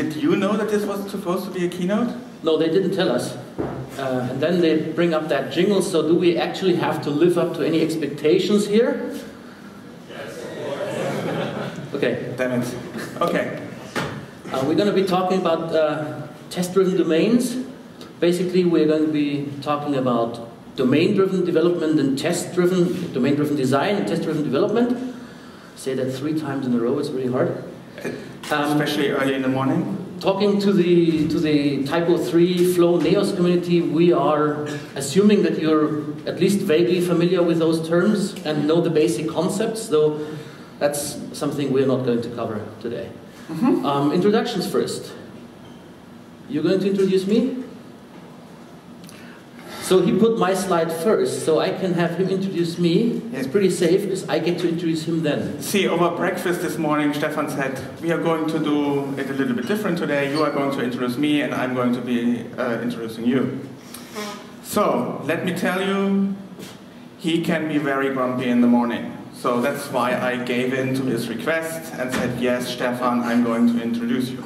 did you know that this was supposed to be a keynote? No, they didn't tell us. And then they bring up that jingle, so do we actually have to live up to any expectations here? Yes. Okay. Damn it. Okay. We're going to be talking about test-driven domains. Basically, we're going to be talking about domain-driven development and test-driven, domain-driven design and test-driven development. Say that 3 times in a row, it's really hard. Especially early in the morning. Talking to the Typo 3 Flow Neos community, we are assuming that you're at least vaguely familiar with those terms and know the basic concepts, though that's something we're not going to cover today. Mm-hmm. Introductions first. You're going to introduce me? So he put my slide first, so I can have him introduce me. It's pretty safe, because I get to introduce him then. See, over breakfast this morning, Stefan said, we are going to do it a little bit different today. You are going to introduce me, and I'm going to be introducing you. So, let me tell you, he can be very grumpy in the morning. So that's why I gave in to his request and said, yes, Stefan, I'm going to introduce you.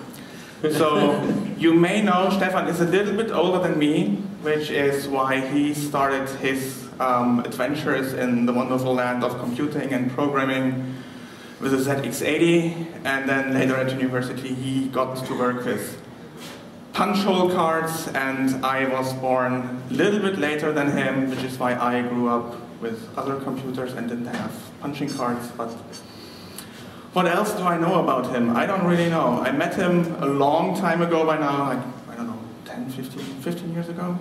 So, you may know Stefan is a little bit older than me, which is why he started his adventures in the wonderful land of computing and programming with a ZX80, and then later at university he got to work with punch hole cards, and I was born a little bit later than him, which is why I grew up with other computers and didn't have punching cards. But what else do I know about him? I don't really know. I met him a long time ago by now, like, I don't know, 10, 15 years ago?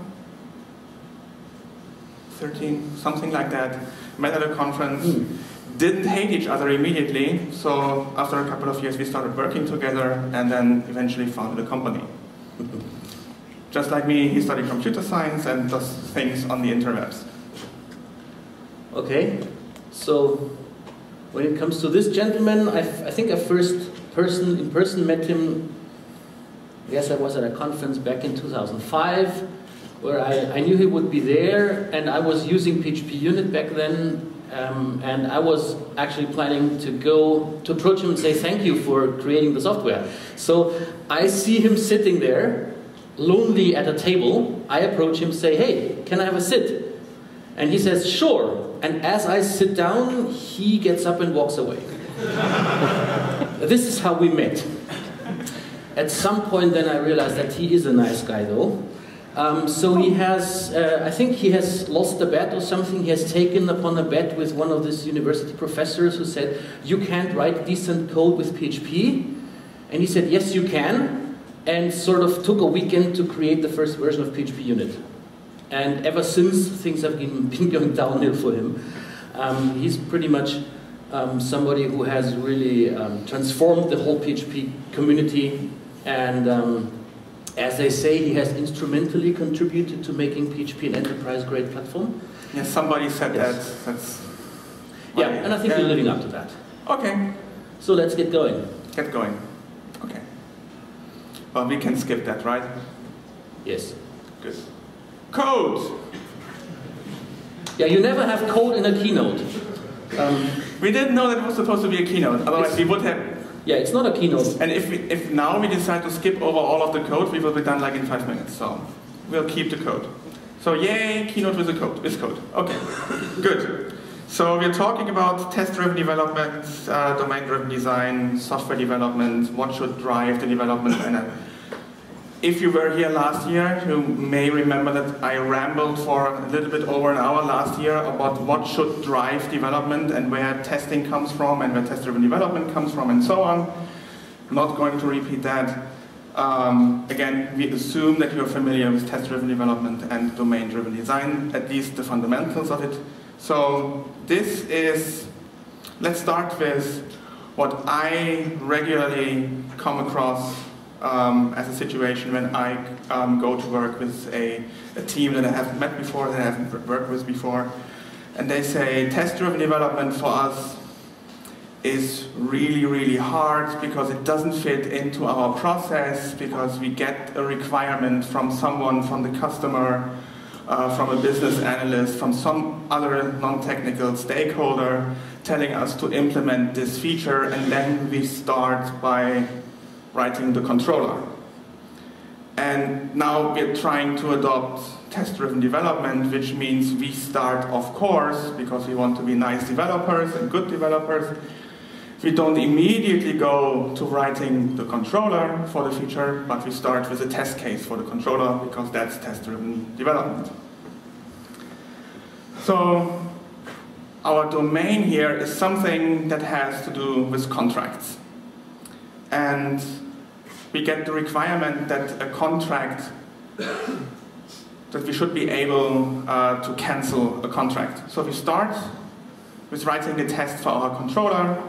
13, something like that. Met at a conference, didn't hate each other immediately, so after a couple of years we started working together and then eventually founded a company. Just like me, he studied computer science and does things on the interwebs. Okay, so when it comes to this gentleman, I think I first in person met him, yes, I was at a conference back in 2005, where I knew he would be there, and I was using PHP Unit back then, and I was actually planning to approach him and say thank you for creating the software. So I see him sitting there, lonely at a table. I approach him and say, hey, can I have a sit? And he says, sure. And as I sit down, he gets up and walks away. This is how we met. At some point then I realized that he is a nice guy though. So he has, I think he has lost a bet or something. He has taken upon a bet with one of these university professors who said, you can't write decent code with PHP. And he said, yes you can. And sort of took a weekend to create the first version of PHP Unit. And ever since, things have been going downhill for him. He's pretty much somebody who has really transformed the whole PHP community. And as they say, he has instrumentally contributed to making PHP an enterprise-grade platform. Yes, somebody said yes. That's yeah, and I think you're living up to that. Okay. So let's get going. Get going. Okay. Well, we can skip that, right? Yes. Good. Code! Yeah, you never have code in a keynote. We didn't know that it was supposed to be a keynote, otherwise we would have... Yeah, it's not a keynote. And if now we decide to skip over all of the code, we will be done like in 5 minutes, so we'll keep the code. So yay, keynote with code. Okay, good. So we're talking about test-driven development, domain-driven design, software development, what should drive the development. And if you were here last year, you may remember that I rambled for a little bit over an hour last year about what should drive development and where testing comes from and where test-driven development comes from and so on. I'm not going to repeat that. Again, we assume that you're familiar with test-driven development and domain-driven design, at least the fundamentals of it. So this is, let's start with what I regularly come across as a situation when I go to work with a team that I haven't met before, that I haven't worked with before. And they say, test-driven development for us is really, really hard because it doesn't fit into our process, because we get a requirement from someone, from the customer, from a business analyst, from some other non-technical stakeholder telling us to implement this feature, and then we start by writing the controller. And now we're trying to adopt test-driven development, which means we start, of course, because we want to be nice developers and good developers, we don't immediately go to writing the controller for the feature, but we start with a test case for the controller, because that's test-driven development. So our domain here is something that has to do with contracts. And we get the requirement that a contract, that we should be able to cancel a contract. So we start with writing the test for our controller.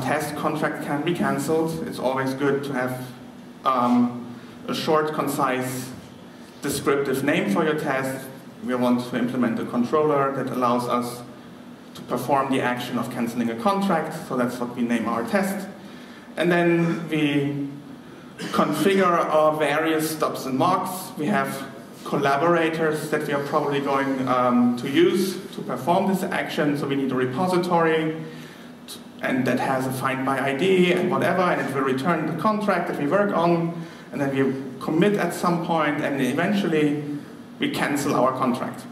Test contract can be cancelled. It's always good to have a short, concise, descriptive name for your test. We want to implement a controller that allows us to perform the action of cancelling a contract, so that's what we name our test. And then we configure our various stops and marks. We have collaborators that we are probably going to use to perform this action, so we need a repository, and that has a find by ID and whatever, and it will return the contract that we work on, and then we commit at some point, and eventually we cancel our contract.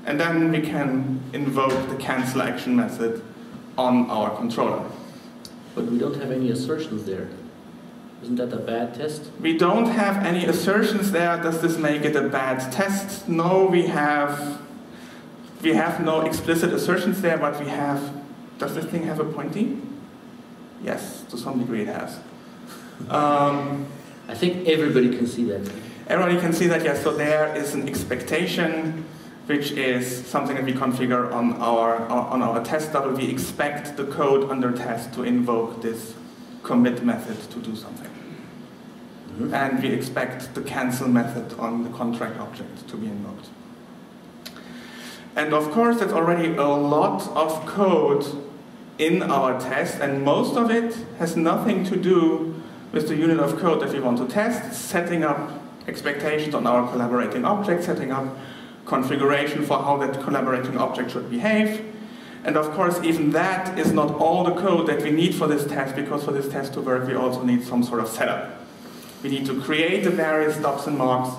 And then we can invoke the cancel action method on our controller. But we don't have any assertions there. Isn't that a bad test? We don't have any assertions there. Does this make it a bad test? No, we have no explicit assertions there, but we have. Does this thing have a pointy? Yes, to some degree it has. I think everybody can see that. Everybody can see that, yes. So there is an expectation, which is something that we configure on our test double. We expect the code under test to invoke this commit method to do something. Mm-hmm. And we expect the cancel method on the contract object to be invoked. And of course, there's already a lot of code in our test, and most of it has nothing to do with the unit of code that we want to test. It's setting up expectations on our collaborating object, setting up configuration for how that collaborating object should behave. And of course, even that is not all the code that we need for this test, because for this test to work, we also need some sort of setup. We need to create the various stops and marks,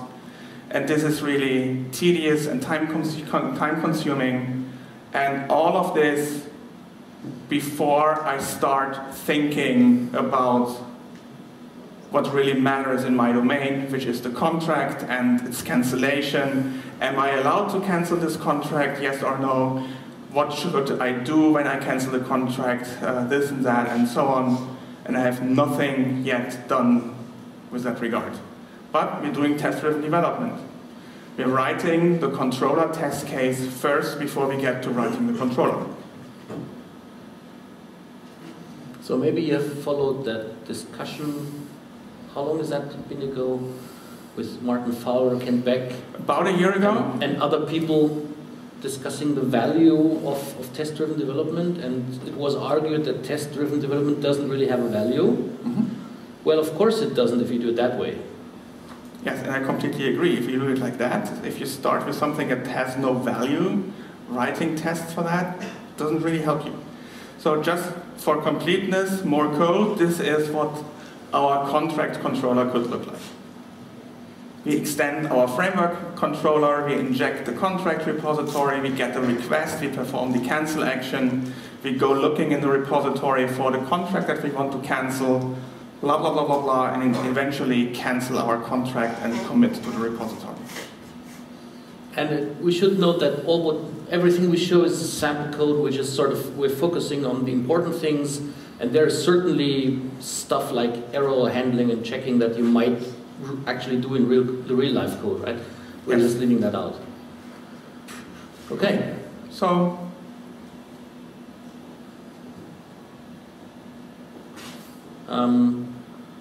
and this is really tedious and time-consuming. And all of this before I start thinking about what really matters in my domain, which is the contract and its cancellation. Am I allowed to cancel this contract, yes or no? What should I do when I cancel the contract, this and that, and so on. And I have nothing yet done with that regard. But we're doing test-driven development. We're writing the controller test case first before we get to writing the controller. So maybe you have followed that discussion. How long has that been ago? With Martin Fowler, Ken Beck? About a year ago. And other people discussing the value of test-driven development, and it was argued that test-driven development doesn't really have a value. Mm-hmm. Well, of course it doesn't if you do it that way. Yes, and I completely agree. If you do it like that, if you start with something that has no value, writing tests for that doesn't really help you. So just for completeness, more code, this is what our contract controller could look like. We extend our framework controller, we inject the contract repository, we get the request, we perform the cancel action, we go looking in the repository for the contract that we want to cancel, blah, blah, blah, blah, blah, and eventually cancel our contract and commit to the repository. And we should note that everything we show is sample code, which is sort of, we're focusing on the important things, and there's certainly stuff like error handling and checking that you might actually do in the real life code, right? We're just leaving that out. Okay. So,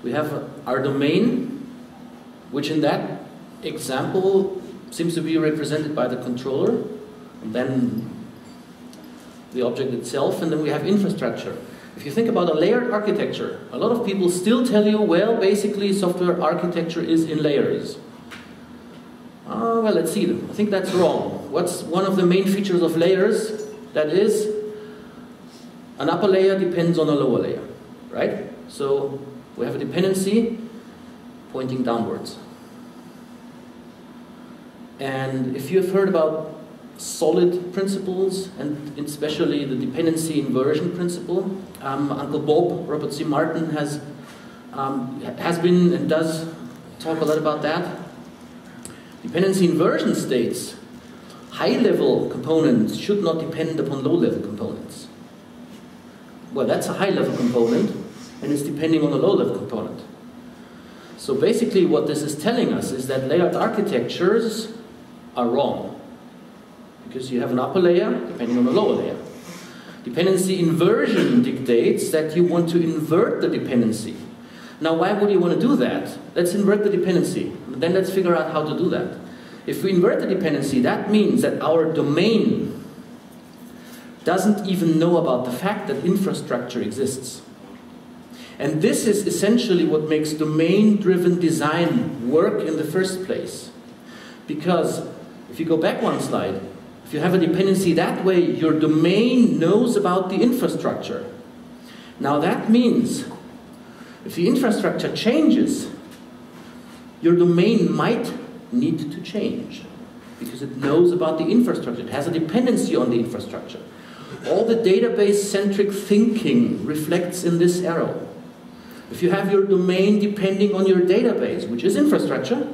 we have our domain, which in that example seems to be represented by the controller, and then the object itself, and then we have infrastructure. If you think about a layered architecture, a lot of people still tell you, well, basically software architecture is in layers. Well, let's see them. I think that's wrong. What's one of the main features of layers? That is, an upper layer depends on a lower layer, right? So We have a dependency pointing downwards. And if you have heard about solid principles, and especially the dependency inversion principle, Uncle Bob, Robert C. Martin, has been and does talk a lot about that. Dependency inversion states high-level components should not depend upon low-level components. Well, that's a high-level component, and it's depending on a low-level component. So basically what this is telling us is that layered architectures are wrong, because you have an upper layer depending on a lower layer. Dependency inversion dictates that you want to invert the dependency. Now, why would you want to do that? Let's invert the dependency. Then let's figure out how to do that. If we invert the dependency, that means that our domain doesn't even know about the fact that infrastructure exists. And this is essentially what makes domain-driven design work in the first place. Because if you go back one slide, if you have a dependency that way, your domain knows about the infrastructure. Now that means if the infrastructure changes, your domain might need to change because it knows about the infrastructure. It has a dependency on the infrastructure. All the database-centric thinking reflects in this arrow. If you have your domain depending on your database, which is infrastructure,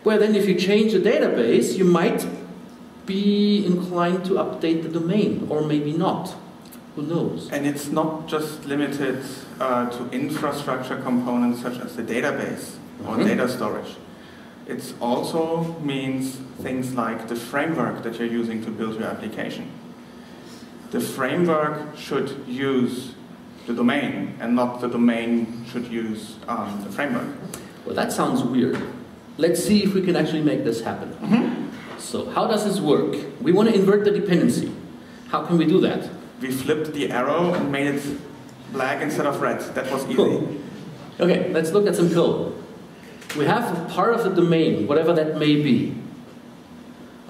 well then if you change the database, you might be inclined to update the domain, or maybe not. Who knows? And it's not just limited to infrastructure components such as the database or data storage. It also means things like the framework that you're using to build your application. The framework should use the domain, and not the domain should use the framework. Well, that sounds weird. Let's see if we can actually make this happen. So, how does this work? We want to invert the dependency. How can we do that? We flipped the arrow and made it black instead of red. That was easy. Cool. Okay, let's look at some code. We have a part of the domain, whatever that may be.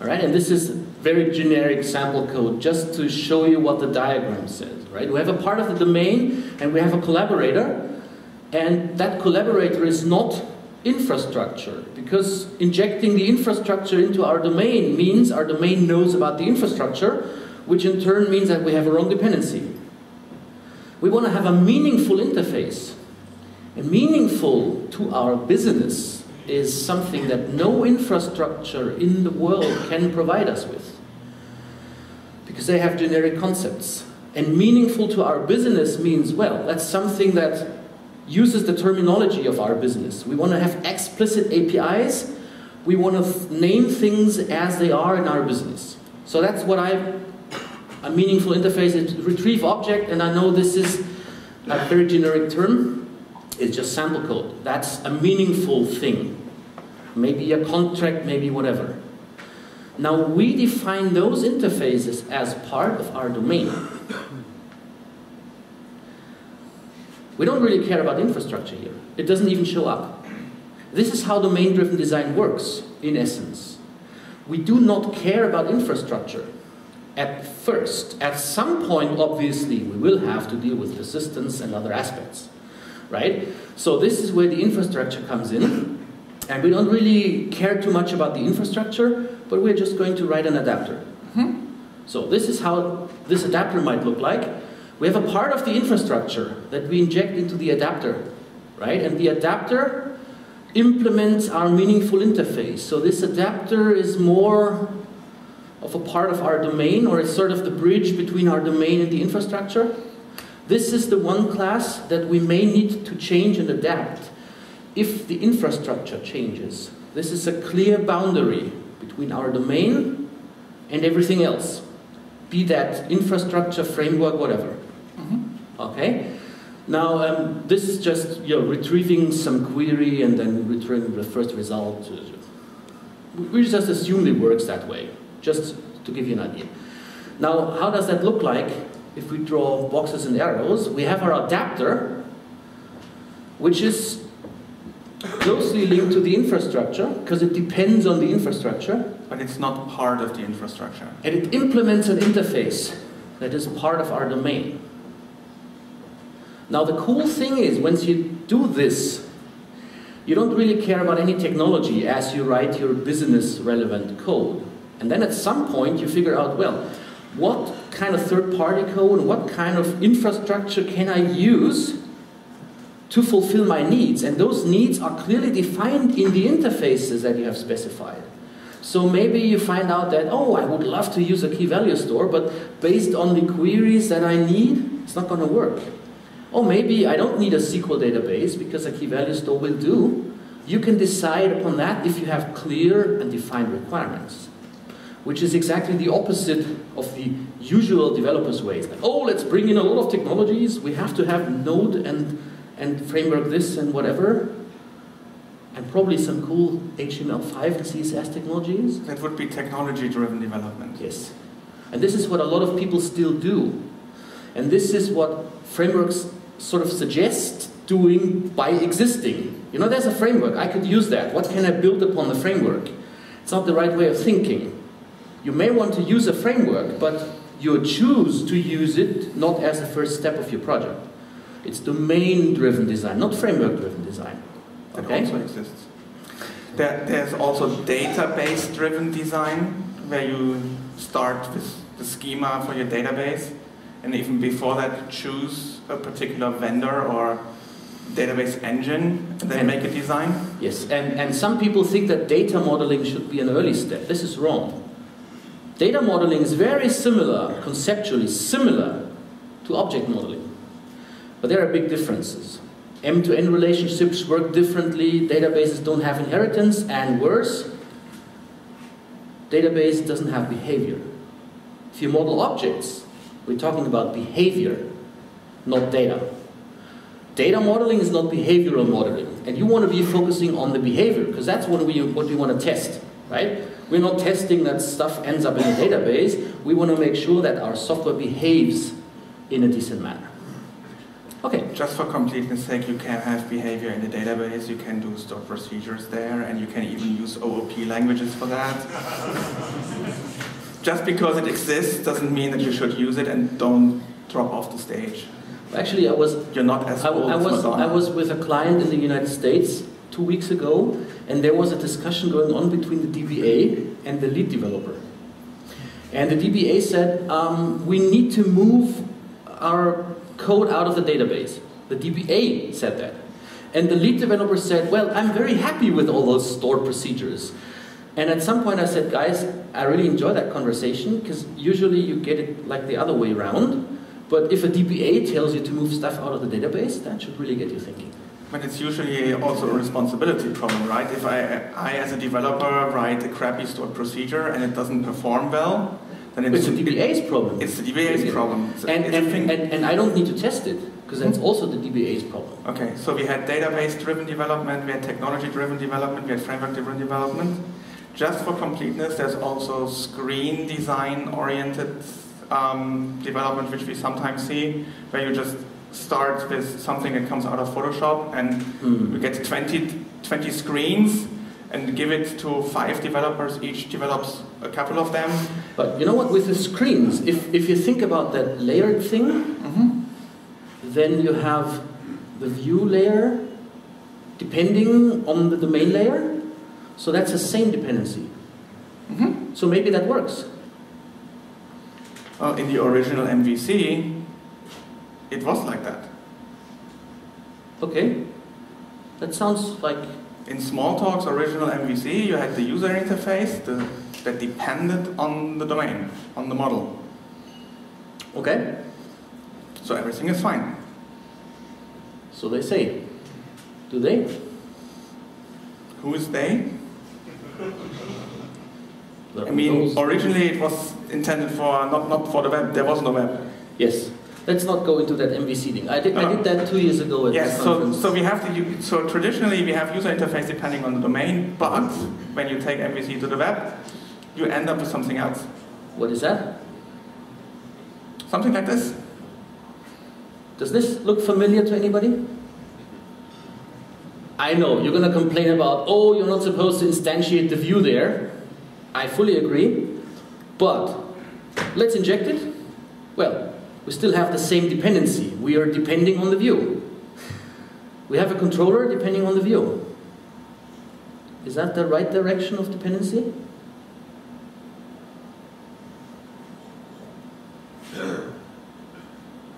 Alright, and this is very generic sample code just to show you what the diagram says. Right? We have a part of the domain and we have a collaborator, and that collaborator is not infrastructure, because injecting the infrastructure into our domain means our domain knows about the infrastructure, which in turn means that we have a wrong dependency. We want to have a meaningful interface. And meaningful to our business is something that no infrastructure in the world can provide us with, because they have generic concepts. And meaningful to our business means, well, that's something that uses the terminology of our business. We want to have explicit APIs. We want to name things as they are in our business. So that's what a meaningful interface is. Retrieve object, and I know this is a very generic term. It's just sample code. That's a meaningful thing. Maybe a contract, maybe whatever. Now we define those interfaces as part of our domain. We don't really care about infrastructure here. It doesn't even show up. This is how domain-driven design works, in essence. We do not care about infrastructure at first. At some point, obviously, we will have to deal with persistence and other aspects, right? So this is where the infrastructure comes in, and we don't really care too much about the infrastructure, but we're just going to write an adapter. So this is how this adapter might look like. We have a part of the infrastructure that we inject into the adapter, right? And the adapter implements our meaningful interface. So this adapter is more of a part of our domain, or it's sort of the bridge between our domain and the infrastructure. This is the one class that we may need to change and adapt if the infrastructure changes. This is a clear boundary between our domain and everything else, be that infrastructure, framework, whatever. Okay? Now, this is just retrieving some query and then returning the first result. We just assume it works that way, just to give you an idea. Now, how does that look like if we draw boxes and arrows? We have our adapter, which is closely linked to the infrastructure, because it depends on the infrastructure. But it's not part of the infrastructure. And it implements an interface that is part of our domain. Now the cool thing is, once you do this, you don't really care about any technology as you write your business relevant code. And then at some point you figure out, well, what kind of third-party code, what kind of infrastructure can I use to fulfill my needs? And those needs are clearly defined in the interfaces that you have specified. So maybe you find out that, oh, I would love to use a key value store, but based on the queries that I need, it's not going to work. Or maybe I don't need a SQL database because a key value store will do. You can decide upon that if you have clear and defined requirements, which is exactly the opposite of the usual developers' ways. Like, oh, let's bring in a lot of technologies. We have to have Node and framework this and whatever. And probably some cool HTML5 and CSS technologies. That would be technology-driven development. Yes. And this is what a lot of people still do. And this is what frameworks sort of suggest doing by existing. You know, there's a framework. I could use that. What can I build upon the framework? It's not the right way of thinking. You may want to use a framework, but you choose to use it not as the first step of your project. It's domain-driven design, not framework-driven design. That okay? also exists. There's also database-driven design, where you start with the schema for your database, and even before that choose a particular vendor or database engine, and then make a design. Yes, and some people think that data modeling should be an early step. This is wrong. Data modeling is very similar, conceptually similar, to object modeling. But there are big differences. M-to-N relationships work differently, databases don't have inheritance, and worse, database doesn't have behavior. If you model objects, we're talking about behavior, not data. Data modeling is not behavioral modeling, and you want to be focusing on the behavior, because that's what we want to test, right? We're not testing that stuff ends up in a database, we want to make sure that our software behaves in a decent manner. Okay. Just for completeness sake, you can have behavior in the database, you can do stored procedures there, and you can even use OOP languages for that. Just because it exists doesn't mean that you should use it, and don't drop off the stage. Actually, You're not as old as Madonna. I was with a client in the United States 2 weeks ago, and there was a discussion going on between the DBA and the lead developer. And the DBA said, we need to move our code out of the database. The DBA said that. And the lead developer said, well, I'm very happy with all those stored procedures. And at some point I said, guys, I really enjoy that conversation, because usually you get it like the other way around. But if a DBA tells you to move stuff out of the database, that should really get you thinking. But it's usually also a responsibility problem, right? If I as a developer write a crappy stored procedure and it doesn't perform well, then it's the DBA's problem. It's the DBA's problem. And I don't need to test it, because that's also the DBA's problem. Okay, so we had database-driven development, we had technology-driven development, we had framework-driven development. Just for completeness, there's also screen design-oriented development, which we sometimes see, where you just start with something that comes out of Photoshop, and you get 20 screens, and give it to 5 developers, each develops a couple of them. But you know what, with the screens, if you think about that layered thing, then you have the view layer depending on the domain layer, so that's the same dependency. So maybe that works. Well, in the original MVC, it was like that. Okay, that sounds like... In Smalltalk's original MVC, you had the user interface that depended on the domain, on the model. Okay. So everything is fine. So they say. Do they? Who is they? I mean, originally it was intended for, not for the web, there was no web. Yes. Let's not go into that MVC thing. I did that 2 years ago at this conference. So we have so traditionally we have user interface depending on the domain, but when you take MVC to the web, you end up with something else. What is that? Something like this. Does this look familiar to anybody? I know, you're going to complain about, oh, you're not supposed to instantiate the view there. I fully agree. But let's inject it. Well, we still have the same dependency. We are depending on the view. We have a controller depending on the view. Is that the right direction of dependency?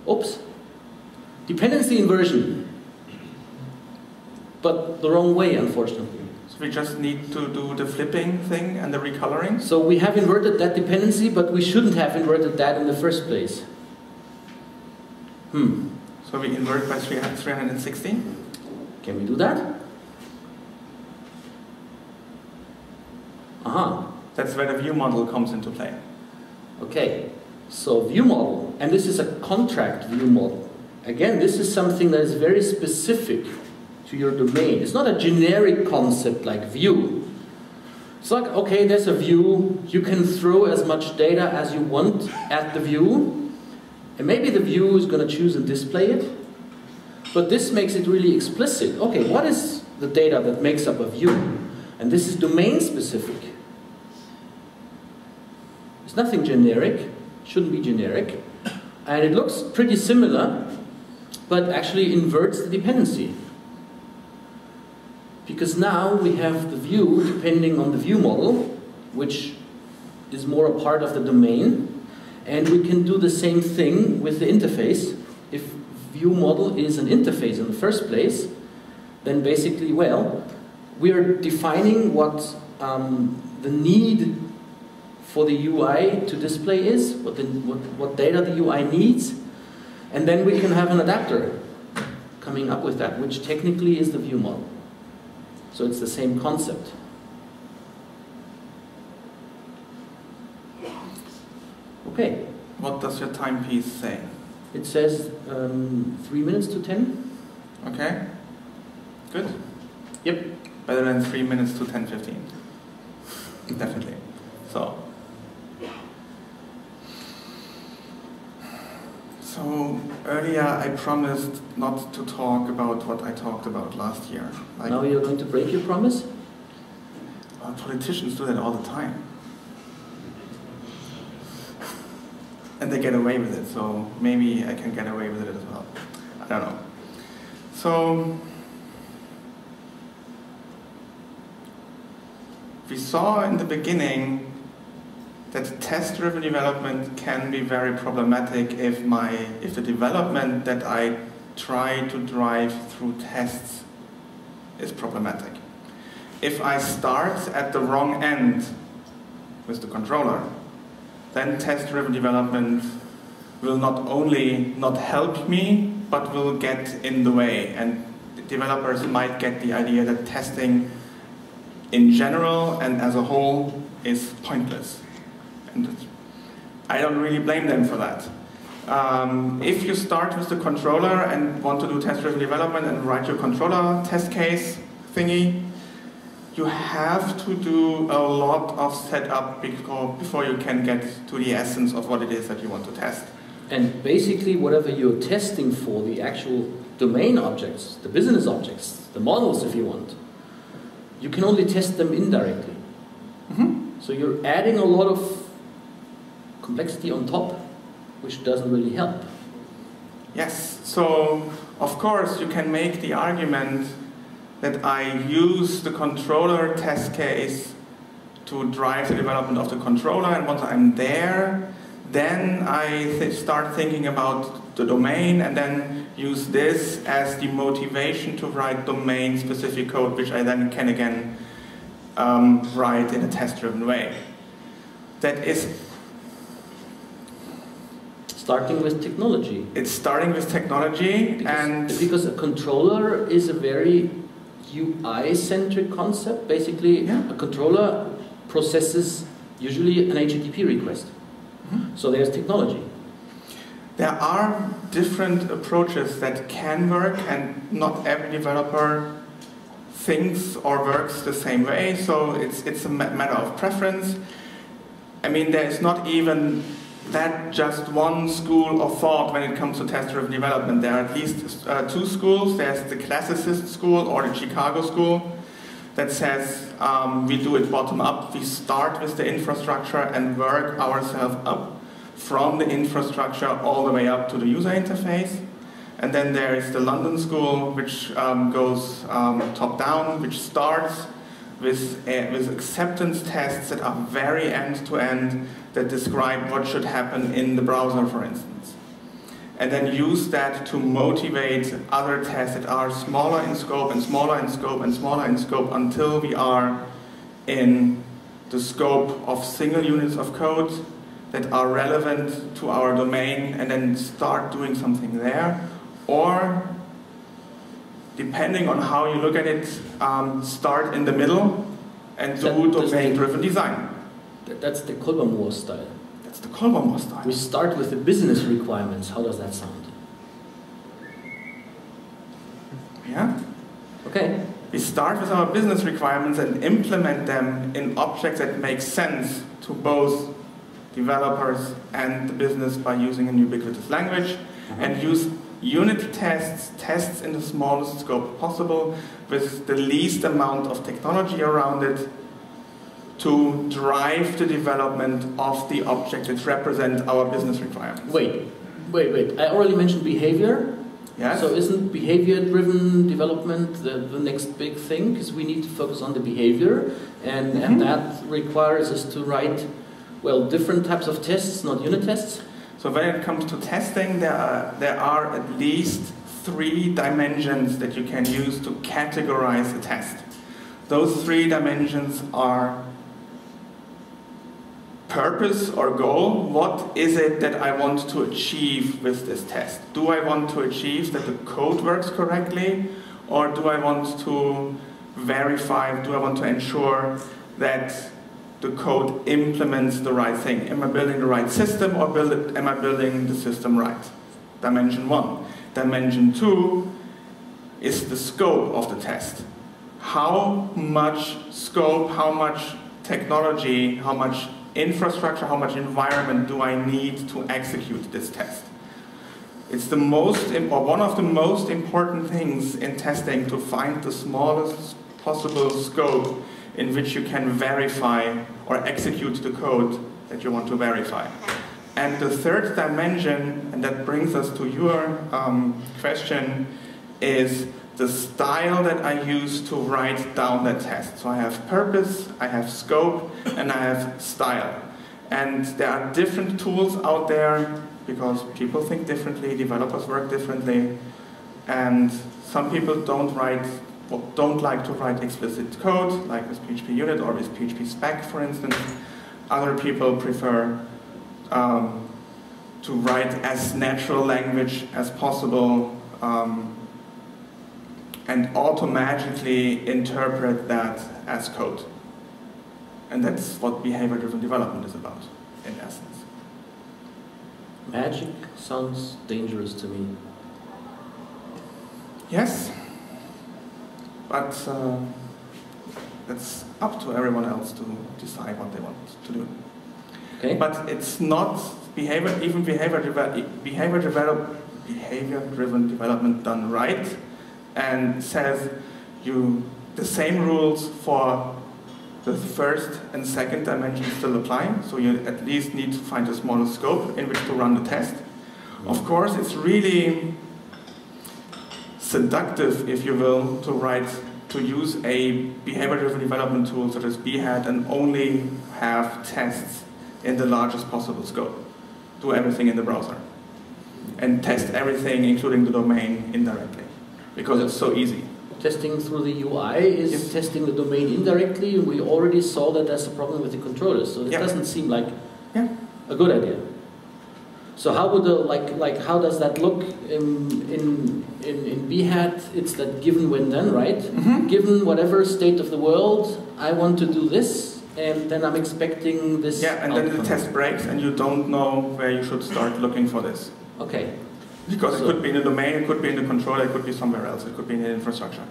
Oops. Dependency inversion. But the wrong way, unfortunately. So we just need to do the flipping thing and the recoloring? So we have inverted that dependency, but we shouldn't have inverted that in the first place. So we invert by 316? Can we do that? That's where the view model comes into play. Okay, so view model, and this is a contract view model. Again, this is something that is very specific to your domain. It's not a generic concept like view. It's like, okay, there's a view, you can throw as much data as you want at the view, and maybe the view is going to choose and display it, but this makes it really explicit. Okay, what is the data that makes up a view? And this is domain specific. It's nothing generic, shouldn't be generic, and it looks pretty similar, but actually inverts the dependency. Because now we have the view depending on the view model, which is more a part of the domain, and we can do the same thing with the interface. If view model is an interface in the first place, then basically, well, we are defining what the need for the UI to display is, what data the UI needs, and then we can have an adapter coming up with that, which technically is the view model. So it's the same concept. Okay. What does your timepiece say? It says 3 minutes to 10. Okay. Good. Yep. Better than 3 minutes to 10:15. Definitely. So earlier I promised not to talk about what I talked about last year. Now you're going to break your promise? Well, politicians do that all the time. And they get away with it, so maybe I can get away with it as well. I don't know. So we saw in the beginning that test-driven development can be very problematic if the development that I try to drive through tests is problematic. If I start at the wrong end with the controller, then test-driven development will not only not help me, but will get in the way. And developers might get the idea that testing in general and as a whole is pointless. And I don't really blame them for that. If you start with the controller and want to do test-driven development and write your controller test case thingy, you have to do a lot of setup before you can get to the essence of what it is that you want to test. And basically whatever you're testing for, the actual domain objects, the business objects, the models if you want, you can only test them indirectly. So you're adding a lot of complexity on top, which doesn't really help. Yes, so of course you can make the argument that I use the controller test case to drive the development of the controller, and once I'm there, then I start thinking about the domain and then use this as the motivation to write domain-specific code, which I then can again write in a test-driven way. That is starting with technology. It's starting with technology, because a controller is a very UI-centric concept. Basically, a controller processes usually an HTTP request. So there's technology. There are different approaches that can work, and not every developer thinks or works the same way, so it's a matter of preference. I mean, there is not even that just one school of thought when it comes to test-driven development. There are at least two schools. There's the classicist school or the Chicago school that says we do it bottom-up. We start with the infrastructure and work ourselves up from the infrastructure all the way up to the user interface. And then there is the London school, which goes top-down, which starts with acceptance tests that are very end-to-end, that describe what should happen in the browser, for instance. And then use that to motivate other tests that are smaller in scope and smaller in scope and smaller in scope until we are in the scope of single units of code that are relevant to our domain, and then start doing something there. Or, depending on how you look at it, start in the middle and do domain-driven design. That's the Kolbermoor style. That's the Kolbermoor style. We start with the business requirements. How does that sound? Yeah. Okay. We start with our business requirements and implement them in objects that make sense to both developers and the business by using a ubiquitous language, and use unit tests in the smallest scope possible with the least amount of technology around it to drive the development of the objects that represent our business requirements. Wait. I already mentioned behavior. Yes. So isn't behavior-driven development the next big thing? Because we need to focus on the behavior, and that requires us to write, well, different types of tests, not unit tests. So when it comes to testing, there are at least 3 dimensions that you can use to categorize a test. Those 3 dimensions are purpose or goal. What is it that I want to achieve with this test? Do I want to achieve that the code works correctly? Or do I want to verify, do I want to ensure that the code implements the right thing? Am I building the right system, or am I building the system right? Dimension 1. Dimension 2 is the scope of the test. How much scope, how much technology, how much infrastructure, how much environment do I need to execute this test? It's the one of the most important things in testing, to find the smallest possible scope in which you can verify or execute the code that you want to verify. And the third dimension, and that brings us to your question, is the style that I use to write down that test. So I have purpose, I have scope, and I have style. And there are different tools out there because people think differently, developers work differently, and some people don't like to write explicit code, like with PHP unit or with PHP spec, for instance. Other people prefer to write as natural language as possible, and automatically interpret that as code. And that's what behavior-driven development is about, in essence. Magic sounds dangerous to me. Yes, but it's up to everyone else to decide what they want to do. Okay. But it's not behavior-driven development done right, and says the same rules for the first and second dimension still apply, so you at least need to find a smaller scope in which to run the test. Of course, it's really seductive, if you will, to use a behavior-driven development tool such as Behat and only have tests in the largest possible scope. Do everything in the browser. And test everything, including the domain, indirectly. Because it's so easy. Testing through the UI is testing the domain indirectly. We already saw that there's a problem with the controllers, so it doesn't seem like a good idea. So how would how does that look in Behat? It's that given when then, right? Given whatever state of the world, I want to do this, and then I'm expecting this. Yeah, and then the test breaks, and you don't know where you should start looking for this. Okay. Because it could be in the domain, it could be in the controller, it could be somewhere else, it could be in the infrastructure.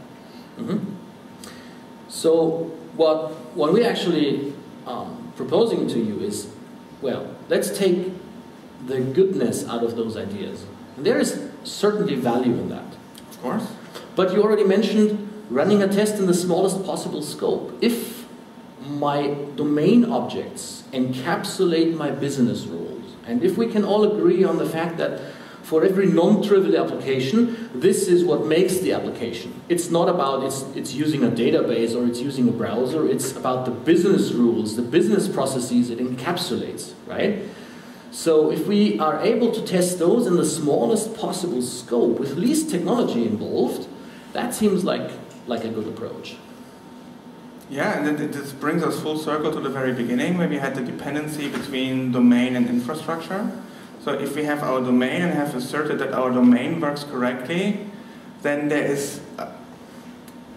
So what we're actually proposing to you is, well, let's take the goodness out of those ideas. And there is certainly value in that. Of course. But you already mentioned running a test in the smallest possible scope. If my domain objects encapsulate my business rules, And if we can all agree on the fact that for every non-trivial application, this is what makes the application. It's not about it's using a database or it's using a browser, it's about the business rules, the business processes it encapsulates, right? So if we are able to test those in the smallest possible scope with least technology involved, that seems like a good approach. Yeah, and then this brings us full circle to the very beginning, where we had the dependency between domain and infrastructure. So if we have our domain and have asserted that our domain works correctly, then there is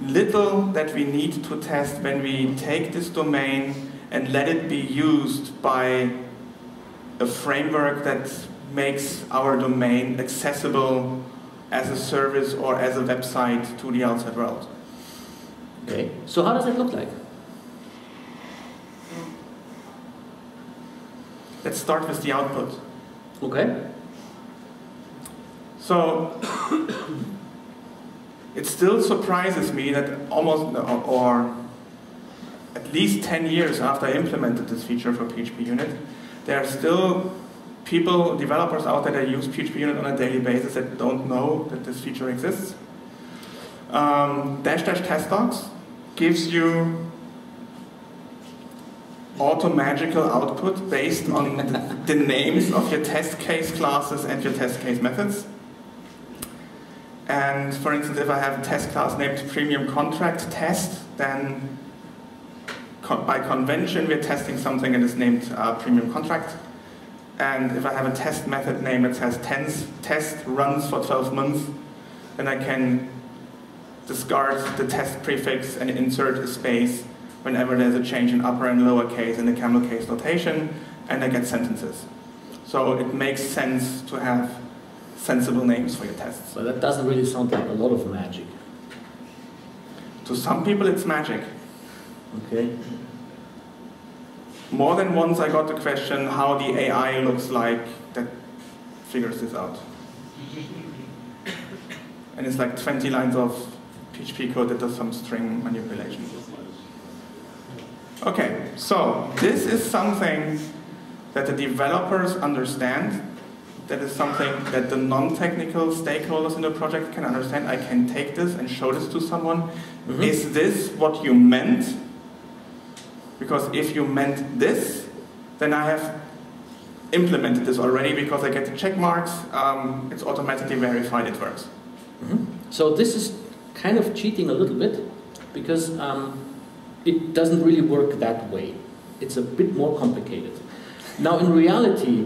little that we need to test when we take this domain and let it be used by a framework that makes our domain accessible as a service or as a website to the outside world. Okay, so how does it look like? Let's start with the output. Okay. So it still surprises me that almost, or at least 10 years after I implemented this feature for PHP Unit, there are still people, developers out there that use PHP Unit on a daily basis that don't know that this feature exists. --test docs gives you auto-magical output based on the names of your test case classes and your test case methods. And for instance, if I have a test class named premium contract test, then by convention we're testing something that is named premium contract. And if I have a test method name that says test runs for 12 months, then I can discard the test prefix and insert a space whenever there's a change in upper and lower case in the camel case notation, and I get sentences. So it makes sense to have sensible names for your tests. But that doesn't really sound like a lot of magic. To some people it's magic. Okay. More than once I got the question how the AI looks like that figures this out. And it's like 20 lines of PHP code that does some string manipulation. Okay, so this is something that the developers understand. That is something that the non-technical stakeholders in the project can understand. I can take this and show this to someone. Mm-hmm. Is this what you meant? Because if you meant this, then I have implemented this already because I get the check marks. It's automatically verified it works. Mm-hmm. So this is kind of cheating a little bit because it doesn't really work that way. It's a bit more complicated. Now in reality,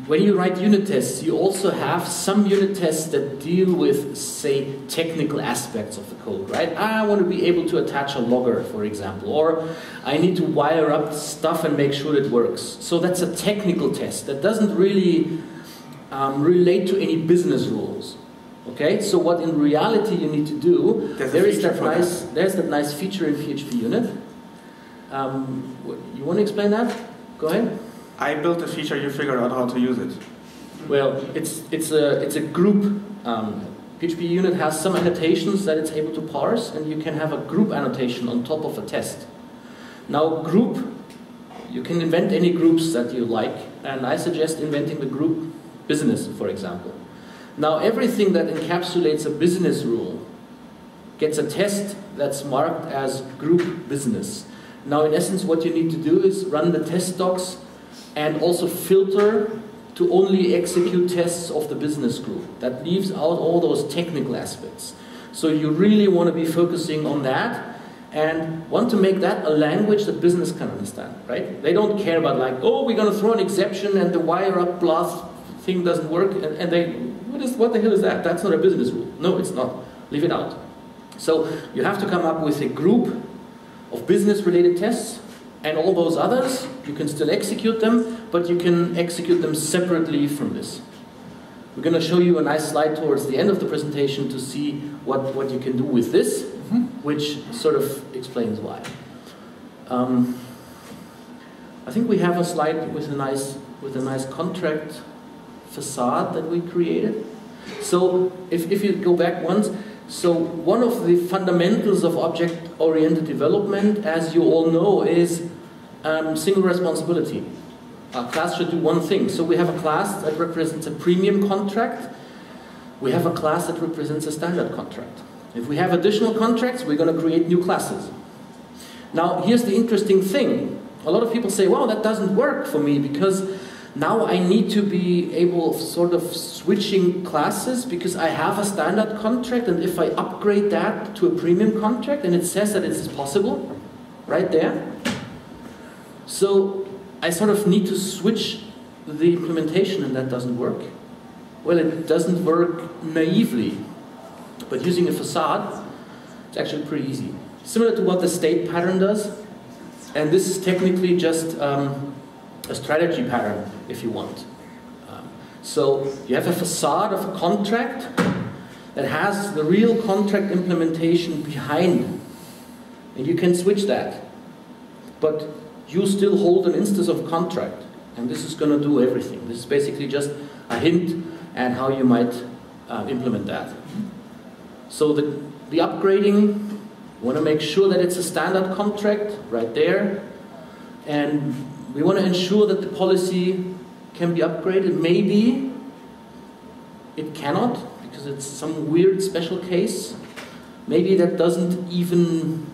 when you write unit tests, you also have some unit tests that deal with, say, technical aspects of the code, right? I want to be able to attach a logger, for example, or I need to wire up stuff and make sure it works. So that's a technical test that doesn't really relate to any business rules. Okay, so what in reality you need to do, there's that nice feature in PHP Unit. You want to explain that? Go ahead. I built a feature, you figured out how to use it. Well, it's a group. PHP Unit has some annotations that it's able to parse, and you can have a group annotation on top of a test. Now, group, you can invent any groups that you like, and I suggest inventing the group business, for example. Now, everything that encapsulates a business rule gets a test that's marked as group business. Now, in essence, what you need to do is run the test docs and also filter to only execute tests of the business group. That leaves out all those technical aspects. So you really want to be focusing on that and want to make that a language that business can understand, right? They don't care about like, oh, we're going to throw an exception and the wire up blast thing doesn't work, and they, what the hell is that? That's not a business rule. No, it's not. Leave it out. So you have to come up with a group of business-related tests, and all those others, you can still execute them, but you can execute them separately from this. We're going to show you a nice slide towards the end of the presentation to see what you can do with this, which sort of explains why. I think we have a slide with a nice contract facade that we created. So if you go back once, so one of the fundamentals of object-oriented development, as you all know, is single responsibility. A class should do one thing. So we have a class that represents a premium contract. We have a class that represents a standard contract. If we have additional contracts, we're going to create new classes. Now, here's the interesting thing. A lot of people say, well, that doesn't work for me because now I need to be able of sort of switching classes because I have a standard contract, and if I upgrade that to a premium contract, and it says that it is possible, right there. So I sort of need to switch the implementation, and that doesn't work. Well, it doesn't work naively, but using a facade, it's actually pretty easy. Similar to what the state pattern does, and this is technically just a strategy pattern, if you want. So you have a facade of a contract that has the real contract implementation behind, and you can switch that. But you still hold an instance of contract, and this is going to do everything. This is basically just a hint at how you might implement that. So the upgrading, we want to make sure that it's a standard contract right there, and we want to ensure that the policy can be upgraded. Maybe it cannot because it's some weird special case. Maybe that doesn't even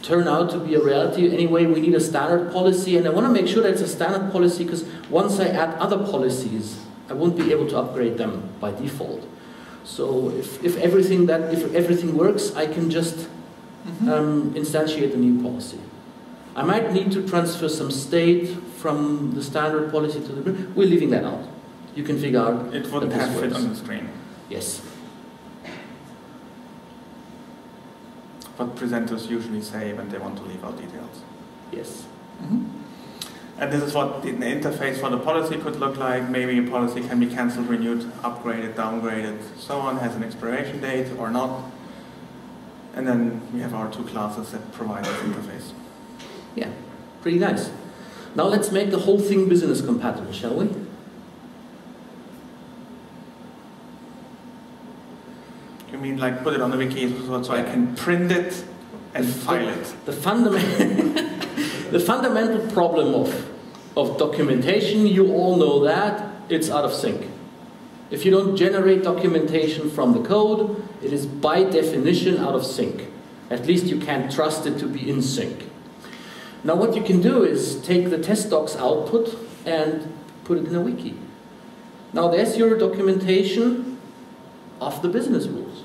turn out to be a reality. Anyway, we need a standard policy, and I want to make sure that it's a standard policy because once I add other policies, I won't be able to upgrade them by default. So if everything works, I can just instantiate a new policy. I might need to transfer some state from the standard policy to the... We're leaving that out. You can figure out... It wouldn't have fit on the screen. Yes. What presenters usually say when they want to leave out details. Yes. And this is what the interface for the policy could look like. Maybe a policy can be cancelled, renewed, upgraded, downgraded, so on, has an expiration date or not. And then we have our two classes that provide this interface. Yeah, pretty nice. Now let's make the whole thing business compatible, shall we? You mean like put it on the wiki so I can print it and file it? The fundamental problem of documentation, you all know that, it's out of sync. If you don't generate documentation from the code, it is by definition out of sync. At least you can't trust it to be in sync. Now what you can do is take the test docs output and put it in a wiki. Now there's your documentation of the business rules.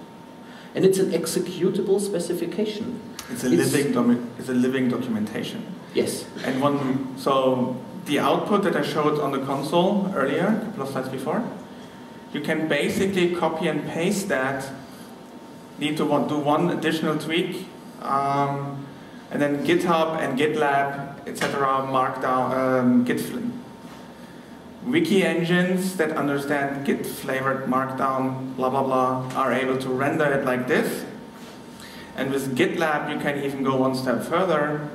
And it's an executable specification. It's a living documentation. Yes. And so the output that I showed on the console earlier, a couple of slides before, you can basically copy and paste that. Need to do one additional tweak, and then GitHub and GitLab, etc., Markdown, wiki engines that understand Git flavored Markdown, blah blah blah, are able to render it like this. And with GitLab, you can even go one step further.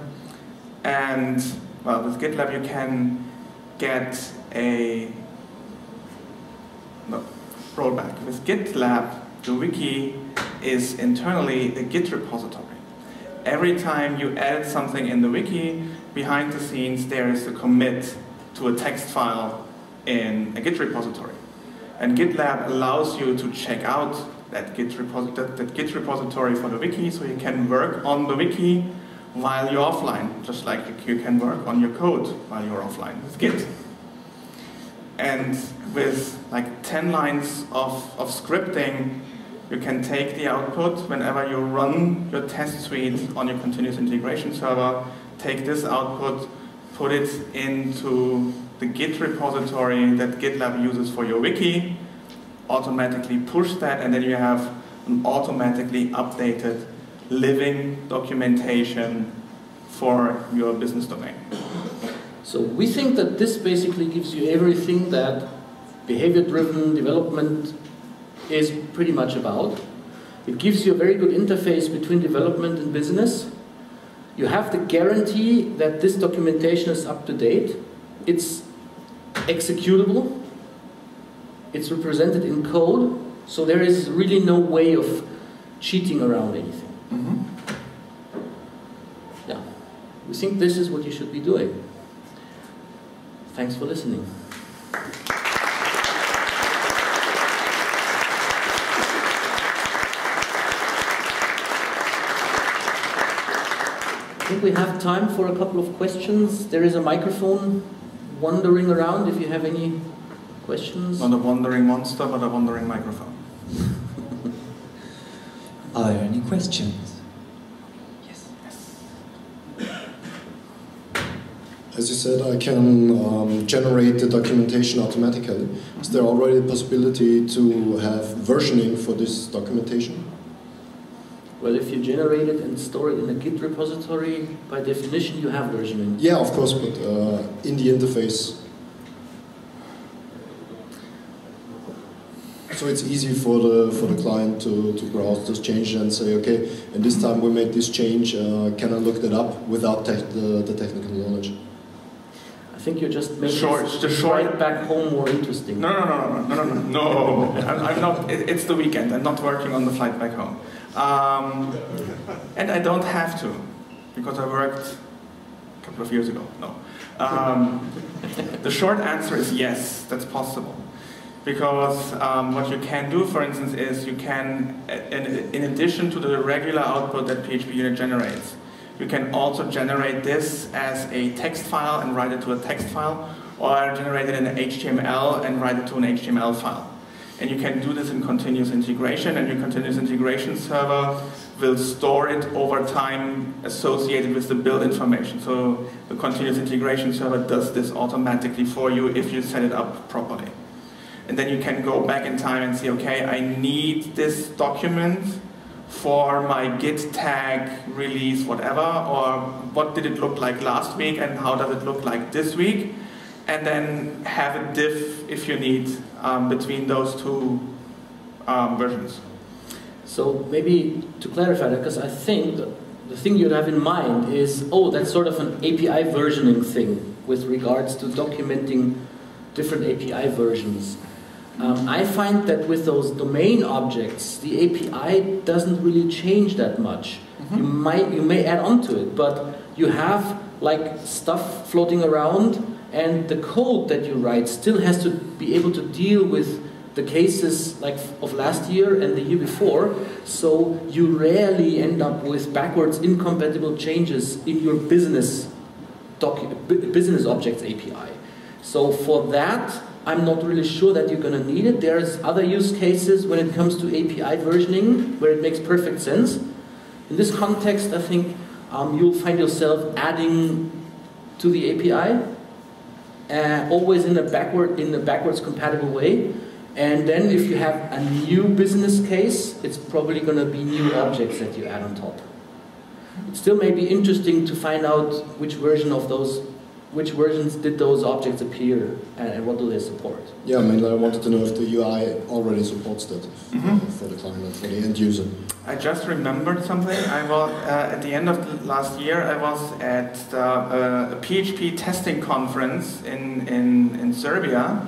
And well, with GitLab, you can get a rollback. With GitLab, the wiki is internally a Git repository. Every time you add something in the wiki, behind the scenes there is a commit to a text file in a Git repository. And GitLab allows you to check out that Git repository for the wiki, so you can work on the wiki while you're offline, just like you can work on your code while you're offline with Git. And with like 10 lines of scripting, you can take the output whenever you run your test suite on your continuous integration server, take this output, put it into the Git repository that GitLab uses for your wiki, automatically push that, and then you have an automatically updated living documentation for your business domain. So we think that this basically gives you everything that behavior-driven development is pretty much about. It gives you a very good interface between development and business. You have the guarantee that this documentation is up to date. It's executable. It's represented in code. So there is really no way of cheating around anything. Yeah. We think this is what you should be doing. Thanks for listening. I think we have time for a couple of questions. There is a microphone wandering around if you have any questions. Not a wandering monster, but a wandering microphone. Are there any questions? Yes. As you said, I can generate the documentation automatically. Is there already a possibility to have versioning for this documentation? Well, if you generate it and store it in a Git repository, by definition you have versioning. Yeah, of course, but in the interface. So it's easy for the client to browse those changes and say, okay, and this time we made this change, can I look that up without the technical knowledge? I think you're just making the short back home more interesting. No. I'm not. It's the weekend. I'm not working on the flight back home, and I don't have to, because I worked a couple of years ago. No. The short answer is yes. That's possible, because what you can do, for instance, is you can, in addition to the regular output that PHP unit generates, you can also generate this as a text file and write it to a text file, or generate it in HTML and write it to an HTML file. And you can do this in continuous integration, and your continuous integration server will store it over time associated with the build information. So the continuous integration server does this automatically for you if you set it up properly. And then you can go back in time and see, okay, I need this document for my Git tag release whatever, or what did it look like last week and how does it look like this week, and then have a diff if you need between those two versions. So maybe to clarify that, because I think the thing you'd have in mind is, oh, that's sort of an API versioning thing with regards to documenting different API versions. I find that with those domain objects, the API doesn't really change that much. Mm-hmm. You may add on to it, but you have like stuff floating around, and the code that you write still has to be able to deal with the cases like of last year and the year before. So you rarely end up with backwards incompatible changes in your business objects API. So for that, I'm not really sure that you're going to need it. There's other use cases when it comes to API versioning where it makes perfect sense. In this context, I think you'll find yourself adding to the API, always in a backwards compatible way. And then if you have a new business case, it's probably going to be new objects that you add on top. It still may be interesting to find out which versions did those objects appear and what do they support? Yeah, mainly I wanted to know if the UI already supports that for the client and for the end user. I just remembered something. I was at the end of last year. I was at a PHP testing conference in Serbia,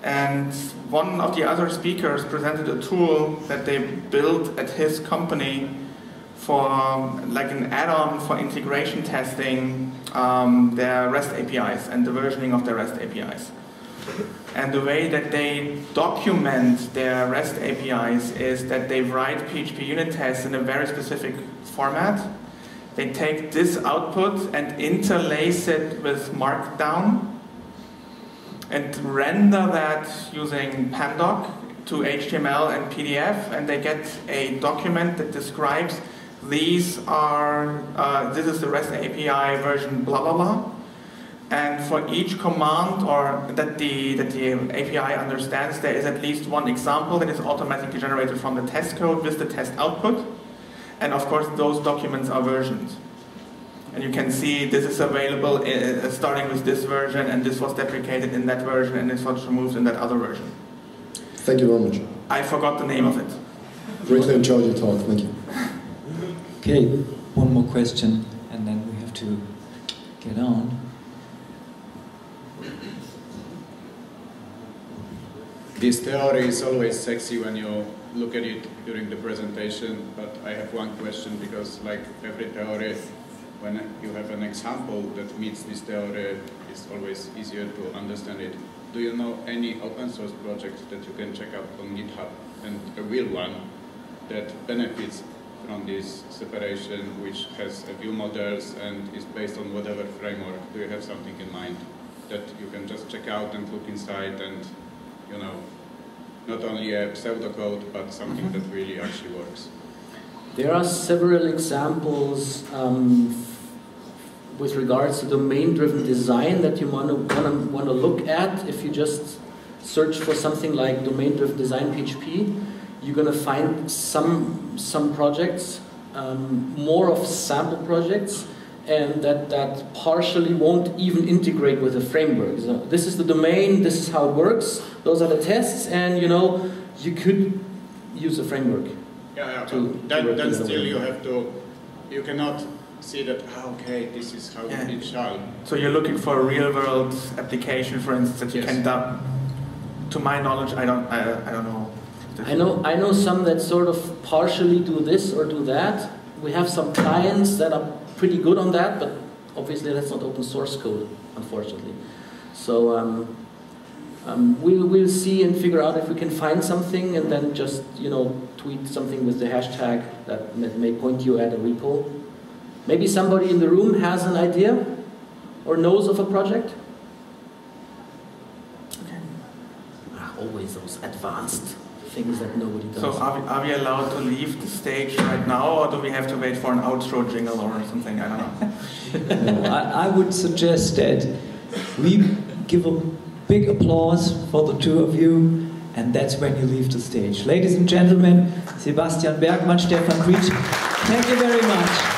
and one of the other speakers presented a tool that they built at his company for like an add-on for integration testing their REST APIs and the versioning of their REST APIs. And the way that they document their REST APIs is that they write PHP unit tests in a very specific format. They take this output and interlace it with Markdown and render that using Pandoc to HTML and PDF, and they get a document that describes this is the REST API version blah blah blah, and for each command or that the API understands, there is at least one example that is automatically generated from the test code with the test output, and of course those documents are versioned. And you can see this is available starting with this version, and this was deprecated in that version, and this was removed in that other version. Thank you very much. I forgot the name of it. Greatly enjoyed your talk, thank you. Okay, one more question, and then we have to get on. This theory is always sexy when you look at it during the presentation, but I have one question, because like every theory, when you have an example that meets this theory, it's always easier to understand it. Do you know any open source project that you can check out on GitHub, and a real one that benefits from this separation, which has a view models and is based on whatever framework? Do you have something in mind that you can just check out and look inside and, you know, not only a pseudocode, but something that really actually works? There are several examples with regards to domain-driven design that you want to look at. If you just search for something like domain-driven design PHP, you're going to find some projects, more of sample projects, and that partially won't even integrate with the framework. So this is the domain, this is how it works, those are the tests, and you know, you could use a framework. Yeah, then still you have to, you cannot see that, okay, this is how it shall. So you're looking for a real-world application, for instance, that you can do. To my knowledge, I don't know. I know some that sort of partially do this or do that. We have some clients that are pretty good on that, but obviously that's not open source code, unfortunately. So we'll see and figure out if we can find something, and then just, you know, tweet something with the hashtag that may point you at a repo. Maybe somebody in the room has an idea or knows of a project. Okay. Always those advanced things that nobody does. So are we allowed to leave the stage right now, or do we have to wait for an outro jingle or something? I don't know. No, I would suggest that we give a big applause for the two of you, and that's when you leave the stage. Ladies and gentlemen, Sebastian Bergmann, Stefan Priebsch, thank you very much.